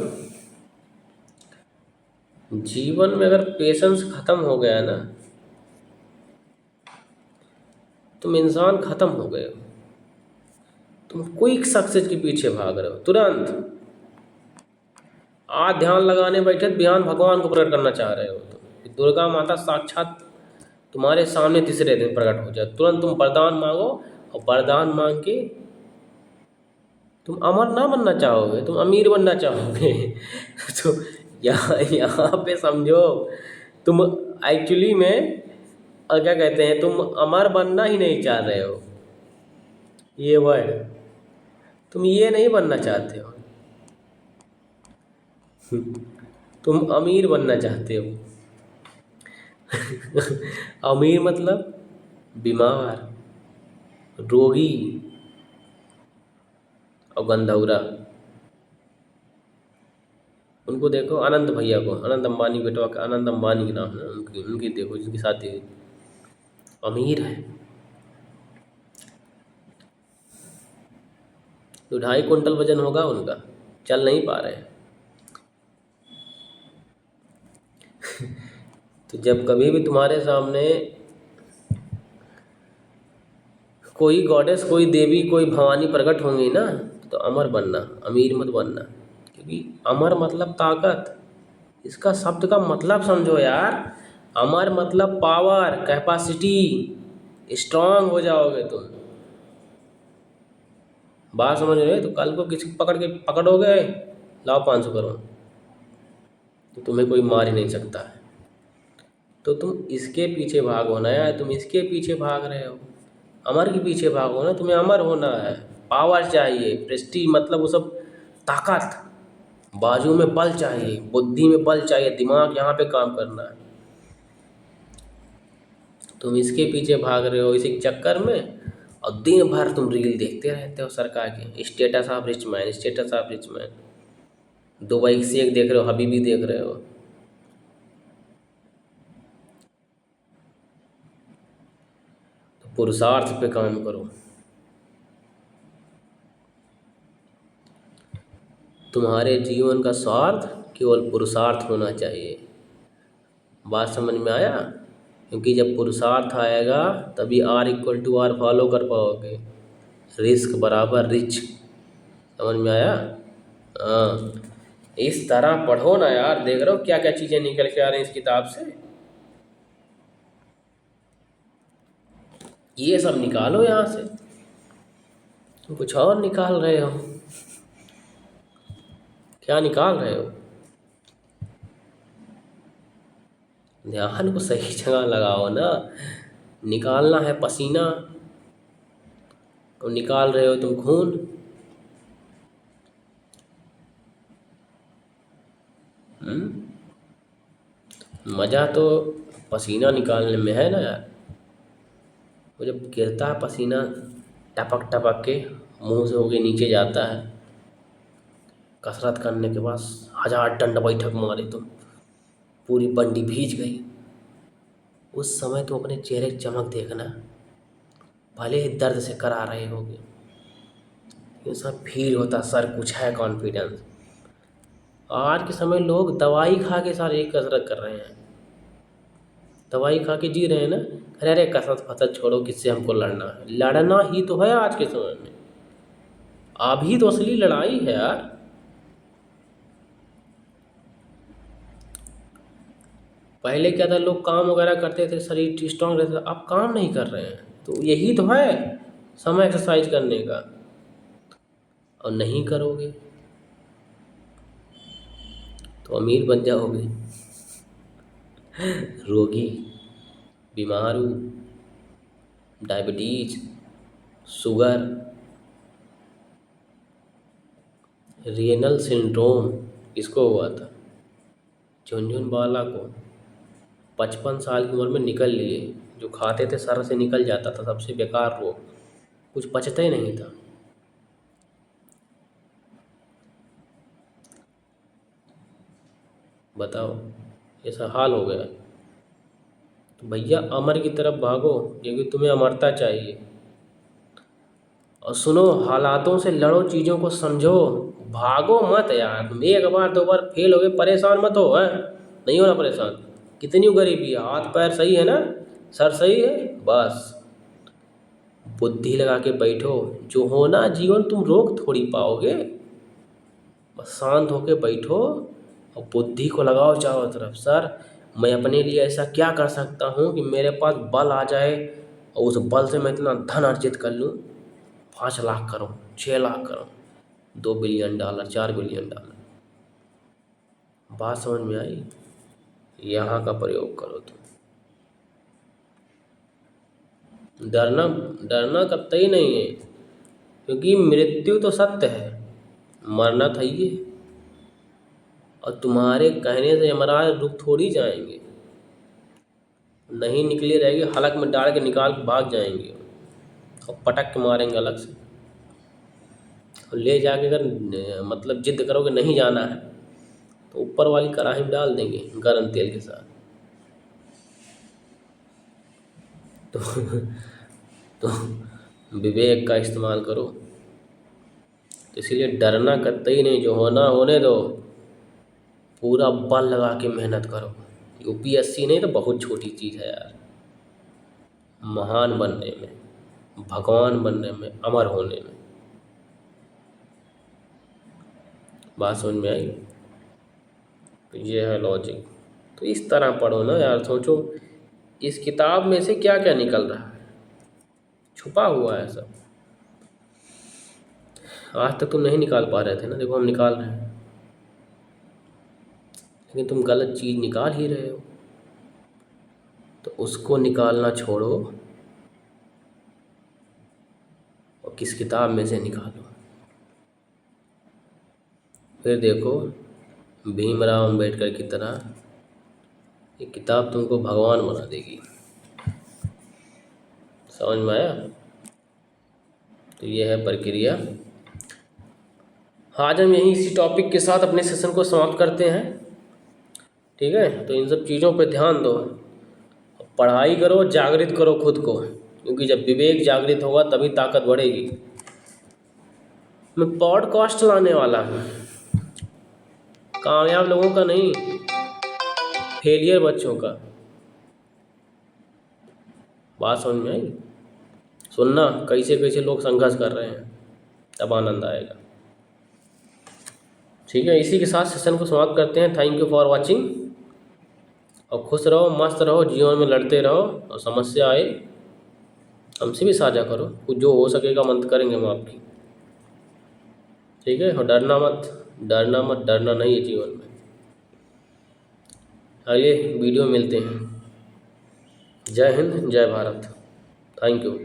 जीवन में अगर पेशेंस खत्म हो गया ना, तुम इंसान खत्म हो गए हो। तुम क्विक सक्सेस के पीछे भाग रहे हो तुरंत। आज ध्यान लगाने बैठे तो ध्यान भगवान को प्रकट करना चाह रहे हो, तो दुर्गा माता साक्षात तुम्हारे सामने तीसरे दिन प्रकट हो जाए, तुरंत तुम वरदान मांगो, और वरदान मांग के तुम अमर ना बनना चाहोगे, तुम अमीर बनना चाहोगे। तो यहाँ पे समझो, तुम एक्चुअली में क्या कहते हैं, तुम अमर बनना ही नहीं चाह रहे हो, ये वर्ड, तुम ये नहीं बनना चाहते हो, तुम अमीर बनना चाहते हो। अमीर मतलब बीमार, रोगी और गंधौरा। उनको देखो, अनंत भैया को, अनंत अंबानी बेटवा का, अनंत अंबानी के नाम है उनकी, उनकी देखो जिनकी शादी हुई, अमीर है, 2.5 कुंटल वजन होगा उनका, चल नहीं पा रहे। तो जब कभी भी तुम्हारे सामने कोई गॉडेस, कोई देवी, कोई भवानी प्रकट होंगी ना, तो अमर बनना, अमीर मत बनना। क्योंकि अमर मतलब ताकत, इसका शब्द का मतलब समझो यार। अमर मतलब पावर, कैपेसिटी, स्ट्रांग हो जाओगे तुम। बात समझ रहे हो? तो कल को किसी को पकड़ के पकड़ोगे, लाओ 500 करोड़, तो तुम्हें कोई मार ही नहीं सकता है। तो तुम इसके पीछे भागो ना यार, तुम इसके पीछे भाग रहे हो, अमर के पीछे भागो ना, तुम्हें अमर होना है। पावर चाहिए, प्रेस्टीज मतलब वो सब, ताकत, बाजू में बल चाहिए, बुद्धि में बल चाहिए, दिमाग यहाँ पे काम करना है। तुम इसके पीछे भाग रहे हो इसी चक्कर में, और दिन भर तुम रील देखते रहते हो सरकार के, status of rich man, status of rich man, Dubai से एक देख रहे हो, हबीबी देख रहे हो। तो पुरुषार्थ पे काम करो। तुम्हारे जीवन का स्वार्थ केवल पुरुषार्थ होना चाहिए। बात समझ में आया? क्योंकि जब पुरुषार्थ आएगा तभी R=R फॉलो कर पाओगे, रिस्क बराबर रिच। समझ में आया? हाँ, इस तरह पढ़ो ना यार, देख रहे हो क्या क्या चीज़ें निकल के आ रही हैं इस किताब से। ये सब निकालो यहाँ से, तुम कुछ और निकाल रहे हो। क्या निकाल रहे हो? ध्यान को सही जगह लगाओ ना। निकालना है पसीना, और निकाल रहे हो तुम खून। मज़ा तो पसीना निकालने में है ना यार। वो जब गिरता है पसीना, टपक टपक के मुंह से होके नीचे जाता है, कसरत करने के बाद 1000 दंड बैठक मारे तुम, पूरी बंडी भीज गई, उस समय तो अपने चेहरे की चमक देखना, भले ही दर्द से करा रहे होगे, ये सब फील होता, सर कुछ है, कॉन्फिडेंस। आज के समय लोग दवाई खा के सारे कसरत कर रहे हैं, दवाई खा के जी रहे हैं ना। अरे अरे कसरत फसरत छोड़ो, किससे हमको लड़ना है, लड़ना ही तो है आज के समय में। अभी तो असली लड़ाई है यार। पहले क्या था, लोग काम वगैरह करते थे, शरीर स्ट्रांग रहता था, अब काम नहीं कर रहे हैं, तो यही तो है समय एक्सरसाइज करने का। और नहीं करोगे तो अमीर बन जाओगे, रोगी, बीमारू, डायबिटीज, शुगर, रेनल सिंड्रोम इसको हुआ था, झुनझुनवाला को 55 साल की उम्र में निकल लिए। जो खाते थे सर से निकल जाता था, सबसे बेकार रोग, कुछ पचता ही नहीं था। बताओ, ऐसा हाल हो गया। तो भैया अमर की तरफ भागो, क्योंकि तुम्हें अमरता चाहिए। और सुनो, हालातों से लड़ो, चीज़ों को समझो, भागो मत यार। तुम एक बार दो बार फेल हो गए, परेशान मत हो, है नहीं होना परेशान। कितनी गरीबी है, हाथ पैर सही है ना, सर सही है, बस बुद्धि लगा के बैठो। जो होना जीवन तुम रोक थोड़ी पाओगे, बस शांत होके बैठो और बुद्धि को लगाओ चारों तरफ। सर मैं अपने लिए ऐसा क्या कर सकता हूँ कि मेरे पास बल आ जाए और उस बल से मैं इतना धन अर्जित कर लूँ, 5 लाख करूँ, 6 लाख करूँ, $2 बिलियन, $4 बिलियन। बात समझ में आई? यहाँ का प्रयोग करो तुम। डरना, डरना कतई नहीं है, क्योंकि मृत्यु तो सत्य है, मरना था ये। और तुम्हारे कहने से यमराज रुक थोड़ी जाएंगे, नहीं निकली रहेगी, हलक में डाल के निकाल के भाग जाएंगे और पटक के मारेंगे अलग से। और ले जाके अगर मतलब जिद करोगे नहीं जाना है, तो ऊपर वाली कढ़ाई में डाल देंगे गर्म तेल के साथ। तो तो विवेक का इस्तेमाल करो। तो इसीलिए डरना कतई नहीं, जो होना होने दो, पूरा बल लगा के मेहनत करो। यूपीएससी नहीं तो बहुत छोटी चीज़ है यार, महान बनने में, भगवान बनने में, अमर होने में। बात समझ में आई? तो ये है लॉजिक। तो इस तरह पढ़ो ना यार, सोचो इस किताब में से क्या क्या निकल रहा है, छुपा हुआ है सब। आज तक तुम नहीं निकाल पा रहे थे ना, देखो हम निकाल रहे हैं। लेकिन तुम गलत चीज़ निकाल ही रहे हो, तो उसको निकालना छोड़ो और किस किताब में से निकालो। फिर देखो, भीमराव अम्बेडकर की तरह ये किताब तुमको भगवान बना देगी। समझ में आया? तो ये है प्रक्रिया। आज हम यहीं इसी टॉपिक के साथ अपने सेशन को समाप्त करते हैं। ठीक है, तो इन सब चीज़ों पे ध्यान दो, पढ़ाई करो, जागृत करो खुद को, क्योंकि जब विवेक जागृत होगा तभी ताकत बढ़ेगी। मैं पॉडकास्ट लाने वाला हूँ, कामयाब लोगों का नहीं, फेलियर बच्चों का। बात समझ में आई? सुनना कैसे कैसे लोग संघर्ष कर रहे हैं, तब आनंद आएगा। ठीक है, इसी के साथ सेशन को समाप्त करते हैं। Thank you for watching. और खुश रहो, मस्त रहो, जीवन में लड़ते रहो, और समस्या आए हमसे भी साझा करो, कुछ जो हो सकेगा मदद करेंगे हम आपकी। ठीक है, और डरना मत, डरना मत, डरना नहीं है जीवन में। अगले वीडियो में मिलते हैं। जय हिंद, जय भारत। Thank you.